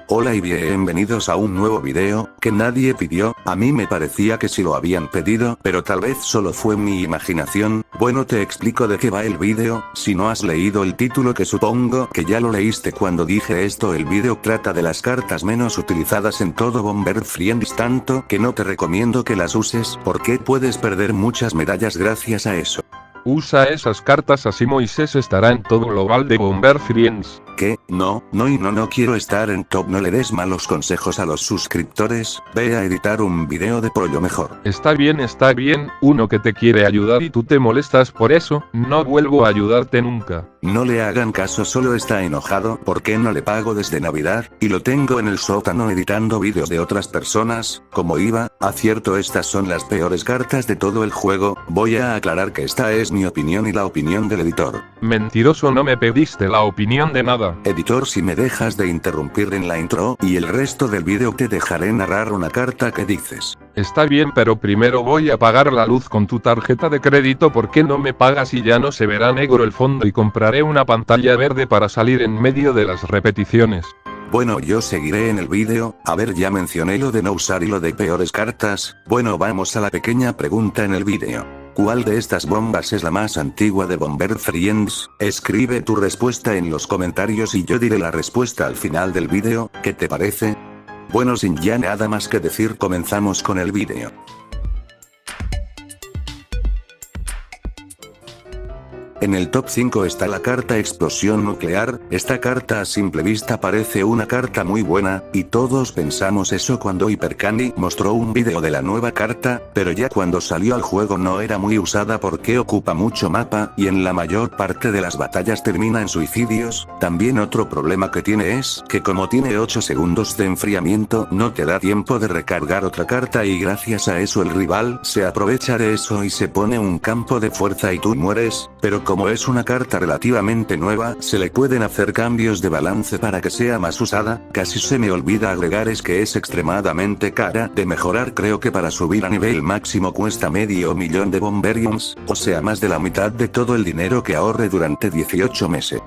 Hola y bienvenidos a un nuevo video, que nadie pidió. A mí me parecía que sí lo habían pedido, pero tal vez solo fue mi imaginación. Bueno, te explico de qué va el video. Si no has leído el título, que supongo que ya lo leíste cuando dije esto, el video trata de las cartas menos utilizadas en todo Bomber Friends, tanto que no te recomiendo que las uses, porque puedes perder muchas medallas gracias a eso. Usa esas cartas, así Moisés estará en todo global de Bomber Friends. ¿Qué? No quiero estar en top. No le des malos consejos a los suscriptores. Ve a editar un video de pollo mejor. Está bien, uno que te quiere ayudar y tú te molestas por eso. No vuelvo a ayudarte nunca. No le hagan caso, solo está enojado porque no le pago desde Navidad, y lo tengo en el sótano editando vídeos de otras personas. Como iba, acierto, estas son las peores cartas de todo el juego. Voy a aclarar que esta es mi opinión y la opinión del editor. Mentiroso, no me pediste la opinión de nada. Editor, si me dejas de interrumpir en la intro y el resto del vídeo, te dejaré narrar una carta que dices. Está bien, pero primero voy a pagar la luz con tu tarjeta de crédito. ¿Por qué no me pagas y ya no se verá negro el fondo? Y compraré una pantalla verde para salir en medio de las repeticiones. Bueno, yo seguiré en el vídeo. A ver, ya mencioné lo de no usar y lo de peores cartas. Bueno, vamos a la pequeña pregunta en el vídeo. ¿Cuál de estas bombas es la más antigua de Bomber Friends? Escribe tu respuesta en los comentarios y yo diré la respuesta al final del vídeo. ¿Qué te parece? Bueno, sin ya nada más que decir, comenzamos con el vídeo. En el top 5 está la carta Explosión Nuclear. Esta carta a simple vista parece una carta muy buena, y todos pensamos eso cuando Hypercandy mostró un vídeo de la nueva carta, pero ya cuando salió al juego no era muy usada porque ocupa mucho mapa, y en la mayor parte de las batallas termina en suicidios. También otro problema que tiene es que como tiene 8 segundos de enfriamiento, no te da tiempo de recargar otra carta, y gracias a eso el rival se aprovecha de eso y se pone un campo de fuerza y tú mueres. Pero como es una carta relativamente nueva, se le pueden hacer cambios de balance para que sea más usada. Casi se me olvida agregar es que es extremadamente cara de mejorar. Creo que para subir a nivel máximo cuesta $500,000 de Bomberiums, o sea más de la mitad de todo el dinero que ahorre durante 18 meses.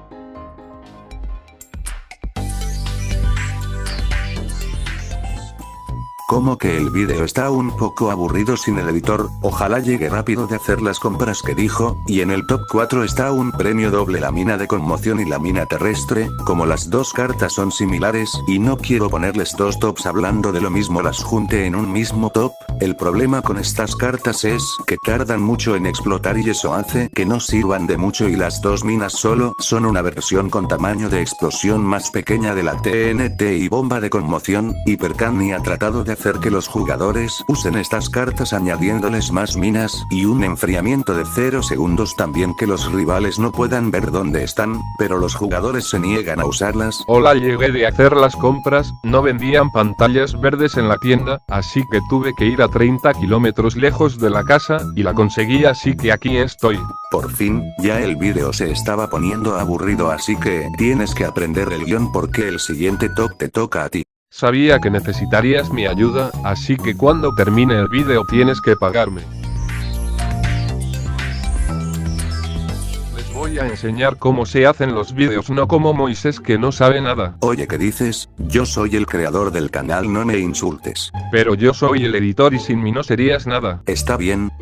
Como que el vídeo está un poco aburrido sin el editor. Ojalá llegue rápido de hacer las compras que dijo. Y en el top 4 está un premio doble, la mina de conmoción y la mina terrestre. Como las dos cartas son similares y no quiero ponerles dos tops hablando de lo mismo, las junté en un mismo top. El problema con estas cartas es que tardan mucho en explotar y eso hace que no sirvan de mucho, y las dos minas solo son una versión con tamaño de explosión más pequeña de la TNT y bomba de conmoción. Hypercandy ha tratado de hacer que los jugadores usen estas cartas añadiéndoles más minas y un enfriamiento de 0 segundos, también que los rivales no puedan ver dónde están, pero los jugadores se niegan a usarlas. Hola, llegué de hacer las compras, no vendían pantallas verdes en la tienda, así que tuve que ir a 30 kilómetros lejos de la casa, y la conseguí, así que aquí estoy. Por fin, ya el vídeo se estaba poniendo aburrido, así que tienes que aprender el guión porque el siguiente top te toca a ti. Sabía que necesitarías mi ayuda, así que cuando termine el vídeo tienes que pagarme. Les voy a enseñar cómo se hacen los vídeos, no como Moisés que no sabe nada. Oye, ¿qué dices? Yo soy el creador del canal, no me insultes. Pero yo soy el editor y sin mí no serías nada. Está bien,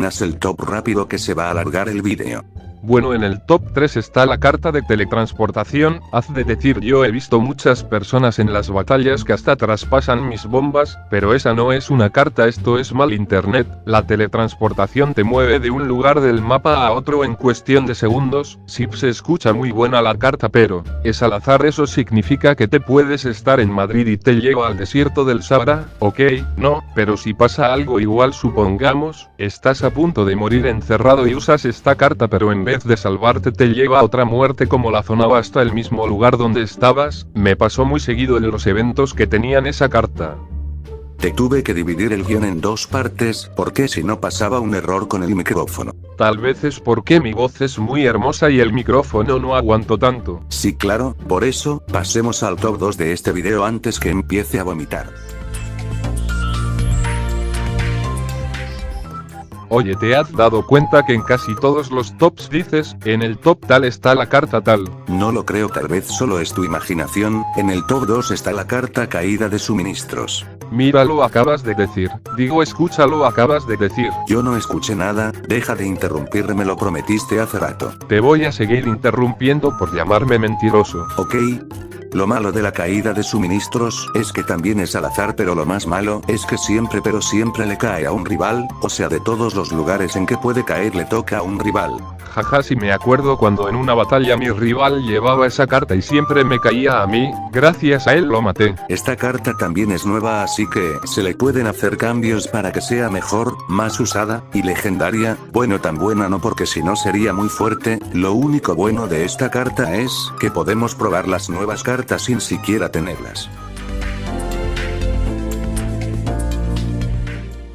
haz el top rápido que se va a alargar el vídeo. Bueno, en el top 3 está la carta de teletransportación. Haz de decir, yo he visto muchas personas en las batallas que hasta traspasan mis bombas, pero esa no es una carta, esto es mal internet. La teletransportación te mueve de un lugar del mapa a otro en cuestión de segundos. Sí, se escucha muy buena la carta, pero es al azar. Eso significa que te puedes estar en Madrid y te lleva al desierto del Sahara. Ok, no, pero si pasa algo igual, supongamos, estás a punto de morir encerrado y usas esta carta, pero en vez de salvarte te lleva a otra muerte, como la zona va hasta el mismo lugar donde estabas. Me pasó muy seguido en los eventos que tenían esa carta. Te tuve que dividir el guión en dos partes, porque si no pasaba un error con el micrófono. Tal vez es porque mi voz es muy hermosa y el micrófono no aguanto tanto. Sí, claro, por eso, pasemos al top 2 de este video antes que empiece a vomitar. Oye, ¿te has dado cuenta que en casi todos los tops dices, en el top tal está la carta tal? No lo creo, tal vez solo es tu imaginación. En el top 2 está la carta caída de suministros. Mira, lo acabas de decir. Digo, escúchalo, acabas de decir. Yo no escuché nada, deja de interrumpirme, me lo prometiste hace rato. Te voy a seguir interrumpiendo por llamarme mentiroso. Ok. Lo malo de la caída de suministros es que también es al azar, pero lo más malo es que siempre le cae a un rival, o sea, de todos los lugares en que puede caer le toca a un rival. Jaja, si me acuerdo cuando en una batalla mi rival llevaba esa carta y siempre me caía a mí, gracias a él lo maté. Esta carta también es nueva, así que se le pueden hacer cambios para que sea mejor, más usada, y legendaria. Bueno, tan buena no, porque si no sería muy fuerte. Lo único bueno de esta carta es que podemos probar las nuevas cartas sin siquiera tenerlas.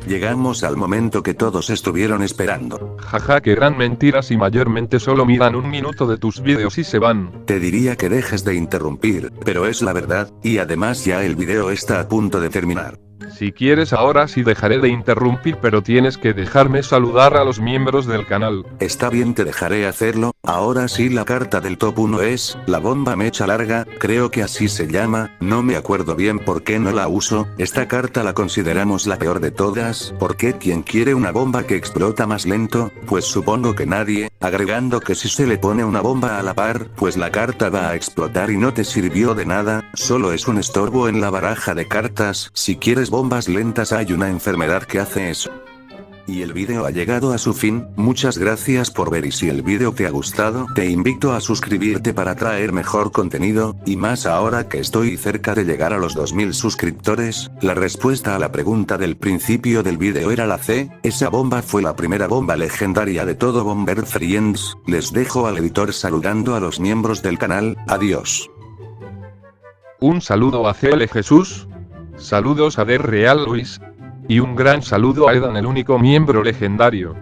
Llegamos al momento que todos estuvieron esperando. Jaja, qué gran mentiras, y mayormente solo miran un minuto de tus vídeos y se van. Te diría que dejes de interrumpir, pero es la verdad, y además ya el video está a punto de terminar. Si quieres ahora sí dejaré de interrumpir, pero tienes que dejarme saludar a los miembros del canal. Está bien, te dejaré hacerlo. Ahora sí, la carta del top 1 es la bomba mecha larga, creo que así se llama, no me acuerdo bien por qué no la uso. Esta carta la consideramos la peor de todas, porque ¿quién quiere una bomba que explota más lento? Pues supongo que nadie, agregando que si se le pone una bomba a la par, pues la carta va a explotar y no te sirvió de nada, solo es un estorbo en la baraja de cartas. Si quieres bombas lentas, hay una enfermedad que hace eso. Y el vídeo ha llegado a su fin, muchas gracias por ver, y si el vídeo te ha gustado, te invito a suscribirte para traer mejor contenido, y más ahora que estoy cerca de llegar a los 2000 suscriptores. La respuesta a la pregunta del principio del vídeo era la C, esa bomba fue la primera bomba legendaria de todo Bomber Friends. Les dejo al editor saludando a los miembros del canal, adiós. Un saludo a CL Jesús. Saludos a Der Real Luis. Y un gran saludo a Edan, el único miembro legendario.